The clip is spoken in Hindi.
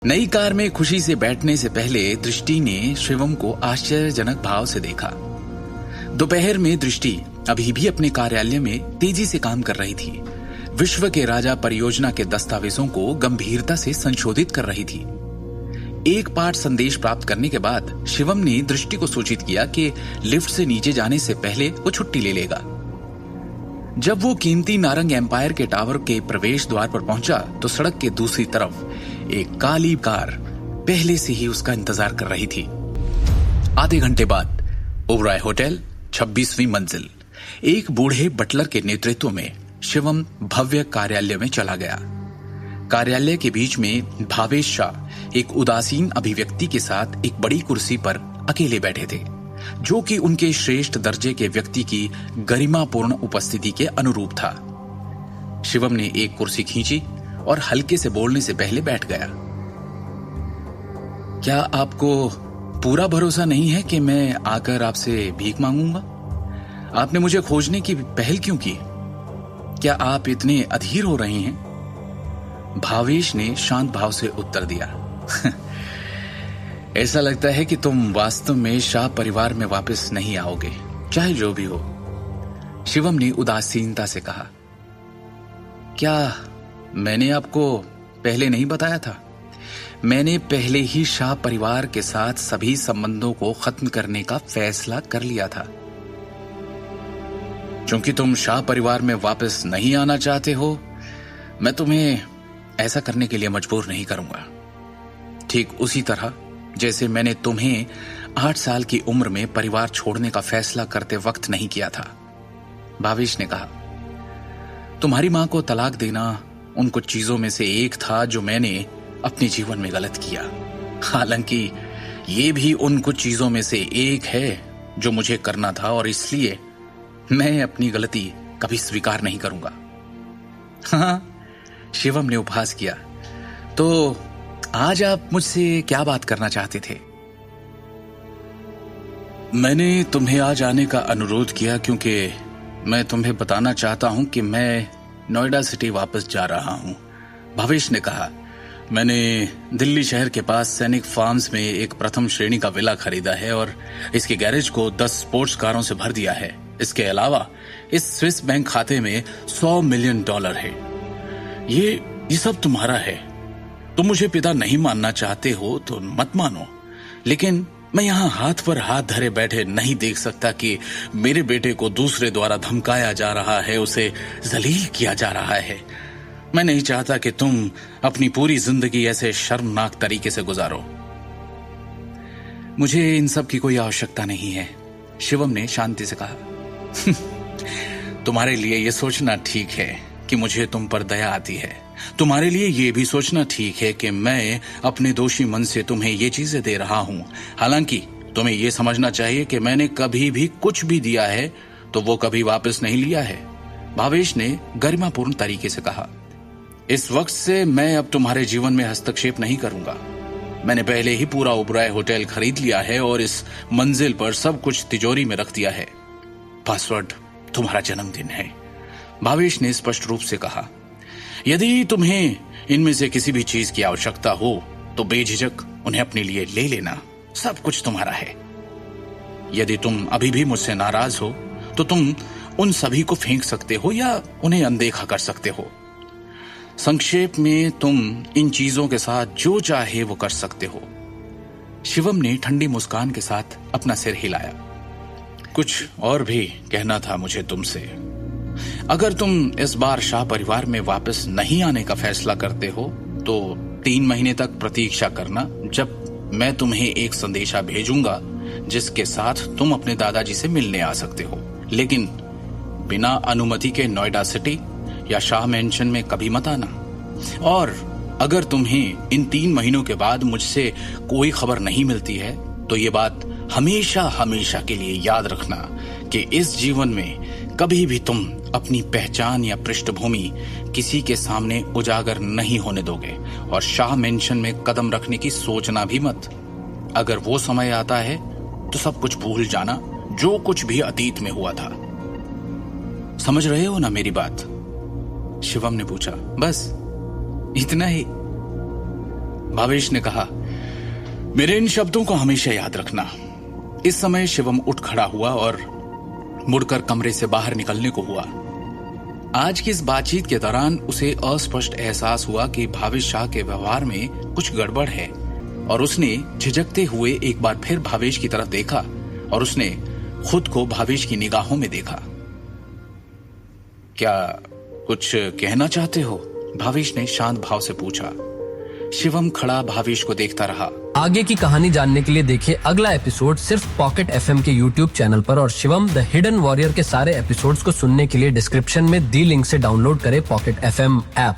नई कार में खुशी से बैठने से पहले दृष्टि ने शिवम को आश्चर्यजनक भाव से देखा। दोपहर में दृष्टि अभी भी अपने कार्यालय में तेजी से काम कर रही थी। विश्व के राजा परियोजना के दस्तावेजों को गंभीरता से संशोधित कर रही थी। एक पाठ संदेश प्राप्त करने के बाद शिवम ने दृष्टि को सूचित किया कि लिफ्ट से नीचे जाने से पहले वो छुट्टी ले लेगा। जब वो कीमती नारंग एम्पायर के टावर के प्रवेश द्वार पर पहुंचा तो सड़क के दूसरी तरफ एक काली कार पहले से ही उसका इंतजार कर रही थी। आधे घंटे बाद ओबराय होटल 26वीं मंजिल एक बूढ़े बटलर के नेतृत्व में शिवम भव्य कार्यालय में चला गया। कार्यालय के बीच में भावेश शाह एक उदासीन अभिव्यक्ति के साथ एक बड़ी कुर्सी पर अकेले बैठे थे, जो कि उनके श्रेष्ठ दर्जे के व्यक्ति की गरिमापूर्ण उपस्थिति के अनुरूप था। शिवम ने एक कुर्सी खींची और हल्के से बोलने से पहले बैठ गया। क्या आपको पूरा भरोसा नहीं है कि मैं आकर आपसे भीख मांगूंगा? आपने मुझे खोजने की पहल क्यों की? क्या आप इतने अधीर हो रहे हैं? भावेश ने शांत भाव से उत्तर दिया। ऐसा लगता है कि तुम वास्तव में शाह परिवार में वापस नहीं आओगे, चाहे जो भी हो। शिवम ने उदासीनता से कहा। क्या मैंने आपको पहले नहीं बताया था? मैंने पहले ही शाह परिवार के साथ सभी संबंधों को खत्म करने का फैसला कर लिया था। क्योंकि तुम शाह परिवार में वापस नहीं आना चाहते हो, मैं तुम्हें ऐसा करने के लिए मजबूर नहीं करूंगा। ठीक उसी तरह जैसे मैंने तुम्हें 8 साल की उम्र में परिवार छोड़ने का फैसला करते वक्त नहीं किया था। भावेश ने कहा, तुम्हारी मां को तलाक देना उन कुछ चीजों में से एक था जो मैंने अपने जीवन में गलत किया। हालांकि ये भी उन कुछ चीजों में से एक है जो मुझे करना था, और इसलिए मैं अपनी गलती कभी स्वीकार नहीं करूंगा। हाँ, शिवम ने उपहास किया। तो आज आप मुझसे क्या बात करना चाहते थे? मैंने तुम्हें आज आने का अनुरोध किया क्योंकि मैं तुम्हें बताना चाहता हूं कि मैं नोएडा सिटी वापस जा रहा हूं। भावेश ने कहा, मैंने दिल्ली शहर के पास सैनिक फार्म्स में एक प्रथम श्रेणी का विला खरीदा है और इसके गैरेज को 10 स्पोर्ट्स कारों से भर दिया है। इसके अलावा इस स्विस बैंक खाते में $100 मिलियन है। ये सब तुम्हारा है। तुम मुझे पिता नहीं मानना चाहते हो तो मत मानो, लेकिन मैं यहाँ हाथ पर हाथ धरे बैठे नहीं देख सकता कि मेरे बेटे को दूसरे द्वारा धमकाया जा रहा है, उसे जलील किया जा रहा है। मैं नहीं चाहता कि तुम अपनी पूरी जिंदगी ऐसे शर्मनाक तरीके से गुजारो। मुझे इन सब की कोई आवश्यकता नहीं है, शिवम ने शांति से कहा। तुम्हारे लिए यह सोचना ठीक है कि मुझे तुम पर दया आती है। तुम्हारे लिए यह भी सोचना ठीक है कि मैं अपने दोषी मन से तुम्हें ये चीजें दे रहा हूं। हालांकि तुम्हें यह समझना चाहिए कि मैंने कभी भी कुछ भी दिया है तो वो कभी वापस नहीं लिया है। भावेश ने गरिमापूर्ण तरीके से कहा, इस वक्त से मैं अब तुम्हारे जीवन में हस्तक्षेप नहीं करूंगा। मैंने पहले ही पूरा ओबराय होटल खरीद लिया है और इस मंजिल पर सब कुछ तिजोरी में रख दिया है। पासवर्ड तुम्हारा जन्मदिन है। भावेश ने स्पष्ट रूप से कहा, यदि तुम्हें इनमें से किसी भी चीज की आवश्यकता हो तो बेझिझक उन्हें अपने लिए ले लेना। सब कुछ तुम्हारा है। यदि तुम अभी भी मुझसे नाराज हो तो तुम उन सभी को फेंक सकते हो या उन्हें अनदेखा कर सकते हो। संक्षेप में तुम इन चीजों के साथ जो चाहे वो कर सकते हो। शिवम ने ठंडी मुस्कान के साथ अपना सिर हिलाया। कुछ और भी कहना था मुझे तुमसे। अगर तुम इस बार शाह परिवार में वापस नहीं आने का फैसला करते हो तो 3 महीने तक प्रतीक्षा करना, जब मैं तुम्हें एक संदेशा भेजूंगा जिसके साथ तुम अपने दादाजी से मिलने आ सकते हो। लेकिन बिना अनुमति के नोएडा सिटी या शाह मैंशन में कभी मत आना। और अगर तुम्हें इन 3 महीनों के बाद मुझसे कोई खबर नहीं मिलती है तो ये बात हमेशा हमेशा के लिए याद रखना कि इस जीवन में कभी भी तुम अपनी पहचान या पृष्ठभूमि किसी के सामने उजागर नहीं होने दोगे, और शाह मेंशन में कदम रखने की सोचना भी मत। अगर वो समय आता है तो सब कुछ भूल जाना जो कुछ भी अतीत में हुआ था। समझ रहे हो ना मेरी बात? शिवम ने पूछा। बस इतना ही? भावेश ने कहा, मेरे इन शब्दों को हमेशा याद रखना। इस समय शिवम उठ खड़ा हुआ और मुड़कर कमरे से बाहर निकलने को हुआ। आज की इस बातचीत के दौरान उसे अस्पष्ट एहसास हुआ कि भावेश शाह के व्यवहार में कुछ गड़बड़ है और उसने झिझकते हुए एक बार फिर भावेश की तरफ देखा और उसने खुद को भावेश की निगाहों में देखा। क्या कुछ कहना चाहते हो? भावेश ने शांत भाव से पूछा। शिवम खड़ा भावेश को देखता रहा। आगे की कहानी जानने के लिए देखिए अगला एपिसोड सिर्फ पॉकेट एफएम के YouTube चैनल पर और शिवम द हिडन वॉरियर के सारे एपिसोड्स को सुनने के लिए डिस्क्रिप्शन में दी लिंक से डाउनलोड करें पॉकेट एफएम ऐप।